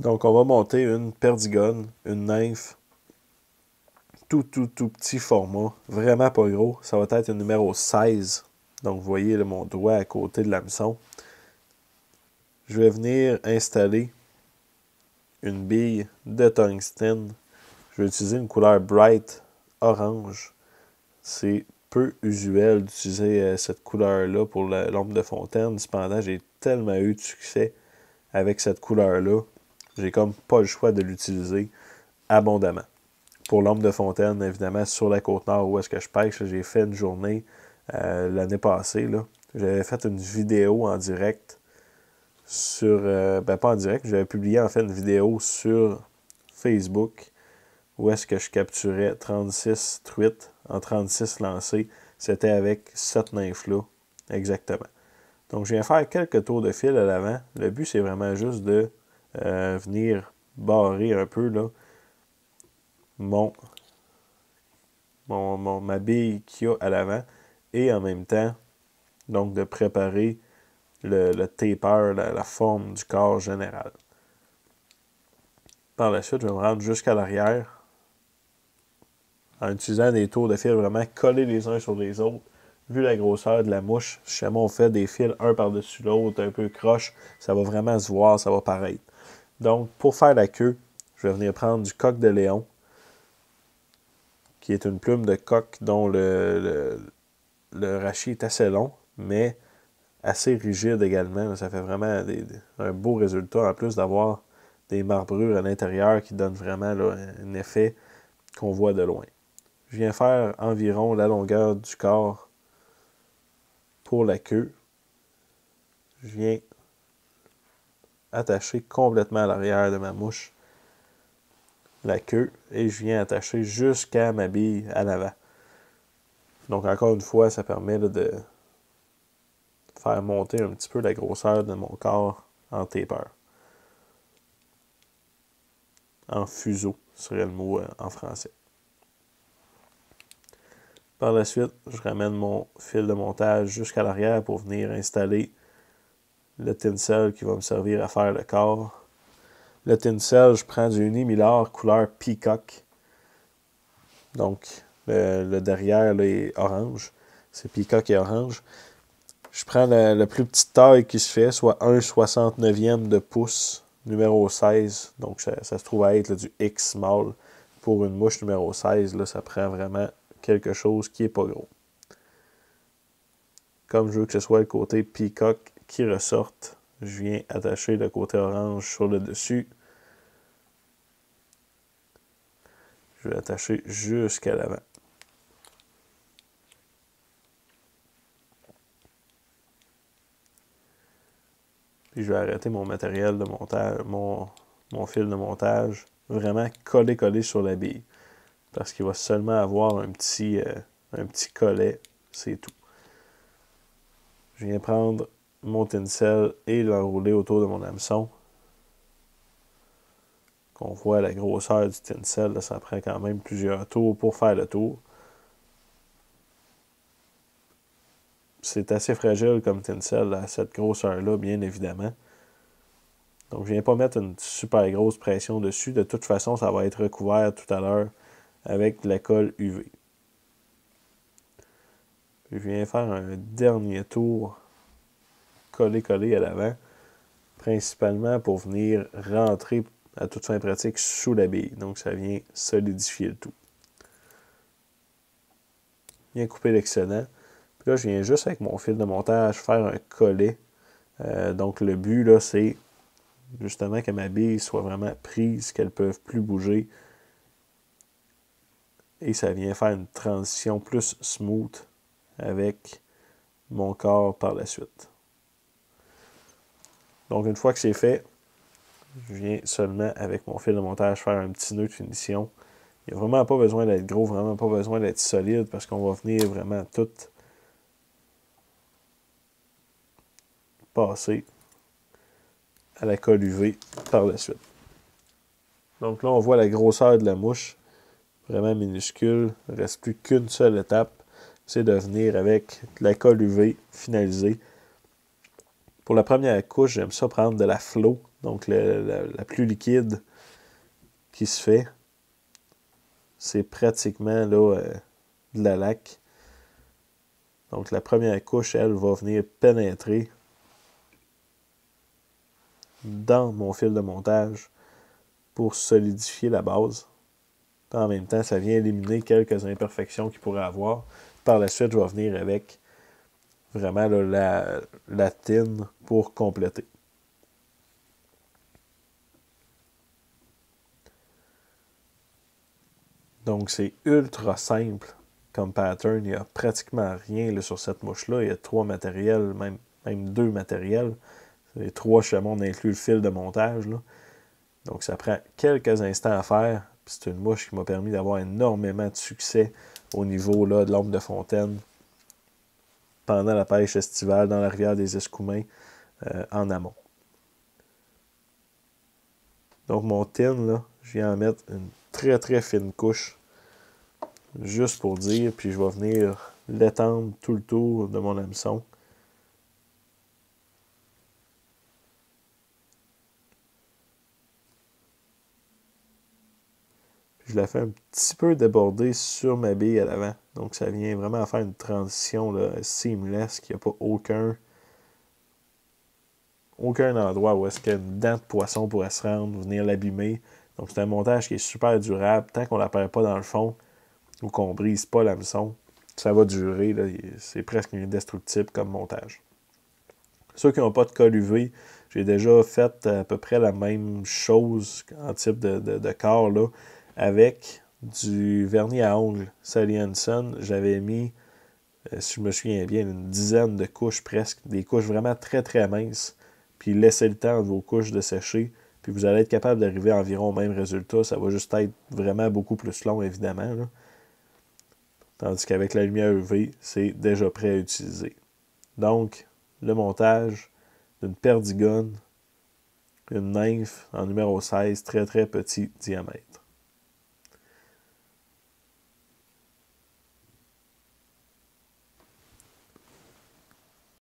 Donc, on va monter une perdigone, une nymphe, tout petit format, vraiment pas gros. Ça va être un numéro 16. Donc, vous voyez là, mon doigt à côté de l'hameçon. Je vais venir installer une bille de tungstène. Je vais utiliser une couleur bright orange. C'est peu usuel d'utiliser cette couleur-là pour l'ombre de fontaine. Cependant, j'ai tellement eu de succès avec cette couleur-là. J'ai comme pas le choix de l'utiliser abondamment. Pour l'ombre de fontaine, évidemment, sur la Côte-Nord où est-ce que je pêche, j'ai fait une journée l'année passée. J'avais fait une vidéo en direct sur... pas en direct, j'avais publié en fait une vidéo sur Facebook où est-ce que je capturais 36 truites en 36 lancers. C'était avec cette nymphe-là, exactement. Donc, je viens faire quelques tours de fil à l'avant. Le but, c'est vraiment juste de venir barrer un peu là, ma bille qu'il y a à l'avant et en même temps, donc de préparer le taper, la forme du corps général. Par la suite, je vais me rendre jusqu'à l'arrière en utilisant des tours de fil vraiment collés les uns sur les autres. Vu la grosseur de la mouche, si jamais on fait des fils un par-dessus l'autre, un peu croche, ça va vraiment se voir, ça va paraître. Donc, pour faire la queue, je vais venir prendre du coq de Léon, qui est une plume de coq dont le rachis est assez long, mais assez rigide également. Ça fait vraiment un beau résultat, en plus d'avoir des marbrures à l'intérieur qui donnent vraiment là, un effet qu'on voit de loin. Je viens faire environ la longueur du corps pour la queue. Je viens attacher complètement à l'arrière de ma mouche la queue et je viens attacher jusqu'à ma bille à l'avant. Donc encore une fois, ça permet là, de faire monter un petit peu la grosseur de mon corps en taper. En fuseau serait le mot en français. Par la suite, je ramène mon fil de montage jusqu'à l'arrière pour venir installer le tinsel qui va me servir à faire le corps. Le tinsel, je prends du Uni Miller couleur Peacock. Donc, le derrière là, est orange. C'est Peacock et orange. Je prends la plus petite taille qui se fait, soit 1/69e de pouce, numéro 16. Donc, ça se trouve à être là, du X small. Pour une mouche numéro 16, là, ça prend vraiment quelque chose qui n'est pas gros. Comme je veux que ce soit le côté peacock qui ressorte, je viens attacher le côté orange sur le dessus. Je vais attacher jusqu'à l'avant. Puis je vais arrêter mon matériel de montage, mon fil de montage, vraiment collé sur la bille. Parce qu'il va seulement avoir un petit collet, c'est tout. Je viens prendre mon tinsel et l'enrouler autour de mon hameçon. Qu'on voit la grosseur du tinsel, là, ça prend quand même plusieurs tours pour faire le tour. C'est assez fragile comme tinsel à cette grosseur-là, bien évidemment. Donc, je ne viens pas mettre une super grosse pression dessus. De toute façon, ça va être recouvert tout à l'heure avec de la colle UV. Puis, je viens faire un dernier tour collé à l'avant, principalement pour venir rentrer à toute fin pratique sous la bille. Donc, ça vient solidifier le tout. Je viens couper l'excédent. Puis là, je viens juste avec mon fil de montage faire un collet. Donc, le but, là, c'est justement que ma bille soit vraiment prise, qu'elle ne peut plus bouger. Et ça vient faire une transition plus smooth avec mon corps par la suite. Donc, une fois que c'est fait, je viens seulement avec mon fil de montage faire un petit nœud de finition. Il n'y a vraiment pas besoin d'être gros, vraiment pas besoin d'être solide parce qu'on va venir vraiment tout passer à la colle UV par la suite. Donc là, on voit la grosseur de la mouche, vraiment minuscule. Il ne reste plus qu'une seule étape, c'est de venir avec la colle UV finalisée. Pour la première couche, j'aime ça prendre de la Flow donc la plus liquide qui se fait. C'est pratiquement là, de la laque. Donc la première couche, elle, va venir pénétrer dans mon fil de montage pour solidifier la base. Puis en même temps, ça vient éliminer quelques imperfections qu'il pourrait avoir. Par la suite, je vais venir avec vraiment là, la tine pour compléter. Donc c'est ultra simple comme pattern. Il n'y a pratiquement rien là, sur cette mouche-là. Il y a 3 matériels, même 2 matériels. Les 3 chez moi, on inclut le fil de montage. Là. Donc ça prend quelques instants à faire. C'est une mouche qui m'a permis d'avoir énormément de succès au niveau là, de l'ombre de fontaine pendant la pêche estivale dans la rivière des Escoumins en amont. Donc mon tin, là, je viens en mettre une très très fine couche juste pour dire, puis je vais venir l'étendre tout le tour de mon hameçon. Je la fais un petit peu déborder sur ma bille à l'avant. Donc ça vient vraiment faire une transition là, seamless, qu'il n'y a pas aucun endroit où est-ce qu'une dent de poisson pourrait se rendre, venir l'abîmer. Donc c'est un montage qui est super durable. Tant qu'on ne la perd pas dans le fond ou qu'on ne brise pas l'hameçon, ça va durer. C'est presque indestructible comme montage. Ceux qui n'ont pas de colle UV, j'ai déjà fait à peu près la même chose en type de corps là, avec du vernis à ongles Sally Hansen. J'avais mis, si je me souviens bien, une dizaine de couches presque, des couches vraiment très très minces. Puis laissez le temps de vos couches de sécher. Puis vous allez être capable d'arriver environ au même résultat. Ça va juste être vraiment beaucoup plus long, évidemment. Là. Tandis qu'avec la lumière UV, c'est déjà prêt à utiliser. Donc, le montage d'une perdigone, une nymphe en numéro 16, très très petit diamètre.